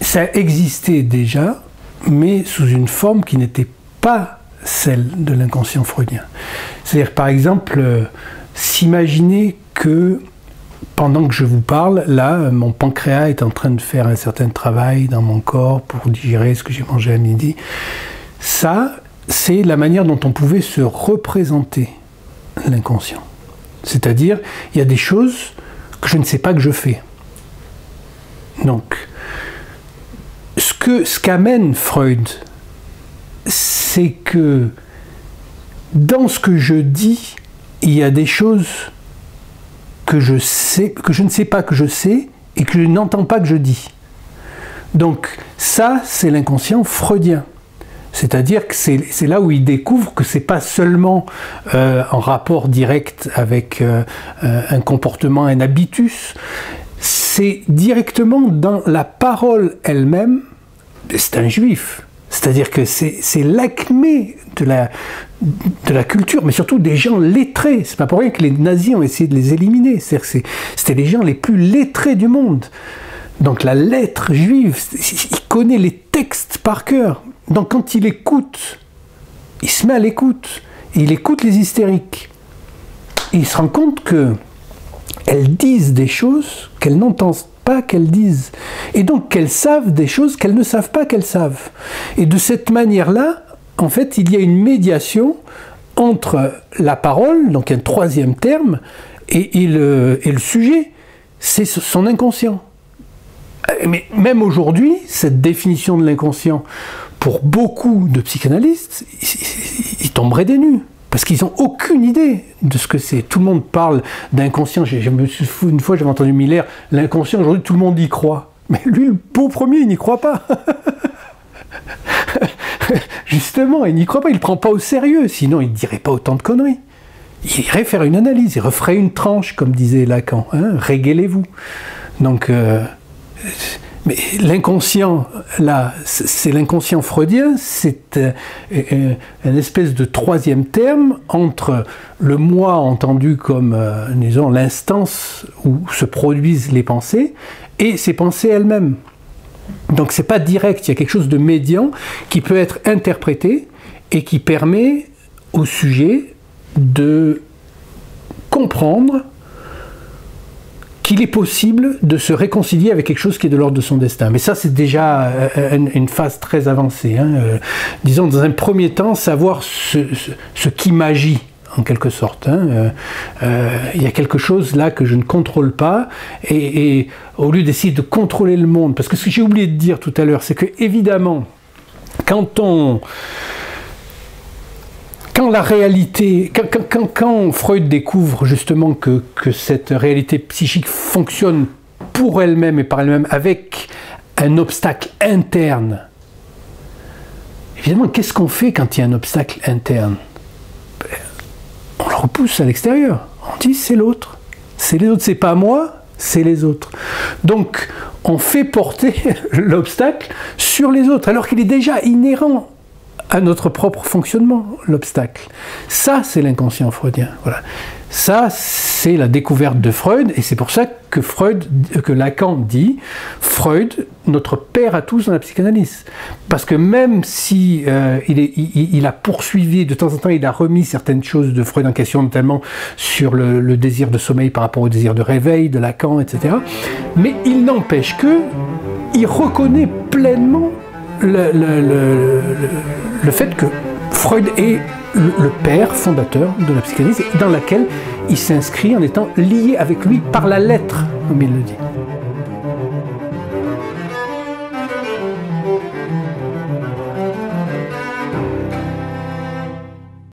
ça existait déjà, mais sous une forme qui n'était pas celle de l'inconscient freudien. C'est-à-dire, par exemple, s'imaginer que pendant que je vous parle, là, mon pancréas est en train de faire un certain travail dans mon corps pour digérer ce que j'ai mangé à midi. Ça, c'est la manière dont on pouvait se représenter l'inconscient. C'est-à-dire, il y a des choses que je ne sais pas que je fais. Donc, ce qu'amène Freud, c'est que dans ce que je dis, il y a des choses que je sais, que je ne sais pas que je sais, et que je n'entends pas que je dis. Donc ça, c'est l'inconscient freudien. C'est-à-dire que c'est là où il découvre que c'est pas seulement en rapport direct avec un comportement, un habitus, c'est directement dans la parole elle-même. C'est un juif. C'est-à-dire que c'est l'acmé de la culture, mais surtout des gens lettrés. C'est pas pour rien que les nazis ont essayé de les éliminer. C'était les gens les plus lettrés du monde. Donc la lettre juive, il connaît les textes par cœur. Donc quand il écoute, il se met à l'écoute. Et il écoute les hystériques. Et il se rend compte qu'elles disent des choses qu'elles n'entendent pas qu'elles disent. Et donc qu'elles savent des choses qu'elles ne savent pas qu'elles savent. Et de cette manière-là, en fait, il y a une médiation entre la parole, donc un troisième terme, et le sujet. C'est son inconscient. Mais même aujourd'hui, cette définition de l'inconscient, pour beaucoup de psychanalystes, ils tomberaient des nues. Parce qu'ils n'ont aucune idée de ce que c'est. Tout le monde parle d'inconscient. Une fois, j'avais entendu Miller, l'inconscient, aujourd'hui, tout le monde y croit. Mais lui, le beau premier, il n'y croit pas. Justement, il n'y croit pas, il ne le prend pas au sérieux. Sinon, il ne dirait pas autant de conneries. Il irait faire une analyse, il referait une tranche, comme disait Lacan. Hein, régalez-vous. Donc, mais l'inconscient, là, c'est l'inconscient freudien, c'est une espèce de troisième terme entre le moi entendu comme, disons, l'instance où se produisent les pensées et ces pensées elles-mêmes. Donc c'est pas direct, il y a quelque chose de médian qui peut être interprété et qui permet au sujet de comprendre qu'il est possible de se réconcilier avec quelque chose qui est de l'ordre de son destin. Mais ça, c'est déjà une phase très avancée. Hein. Disons, dans un premier temps, savoir ce qui m'agit, en quelque sorte. Hein. Il y a quelque chose là que je ne contrôle pas, et au lieu d'essayer de contrôler le monde, parce que ce que j'ai oublié de dire tout à l'heure, c'est que, évidemment, quand la réalité, quand Freud découvre justement que cette réalité psychique fonctionne pour elle-même et par elle-même avec un obstacle interne, évidemment, qu'est-ce qu'on fait quand il y a un obstacle interne? On le repousse à l'extérieur. On dit c'est l'autre. C'est les autres, c'est pas moi, c'est les autres. Donc on fait porter l'obstacle sur les autres, alors qu'il est déjà inhérent à notre propre fonctionnement, l'obstacle. Ça, c'est l'inconscient freudien. Voilà. Ça, c'est la découverte de Freud, et c'est pour ça que Lacan dit Freud, notre père à tous dans la psychanalyse. Parce que même si il a poursuivi, de temps en temps, il a remis certaines choses de Freud en question, notamment sur le désir de sommeil par rapport au désir de réveil, de Lacan, etc. Mais il n'empêche que il reconnaît pleinement le fait que Freud est le père fondateur de la psychanalyse, dans laquelle il s'inscrit en étant lié avec lui par la lettre, comme il le dit.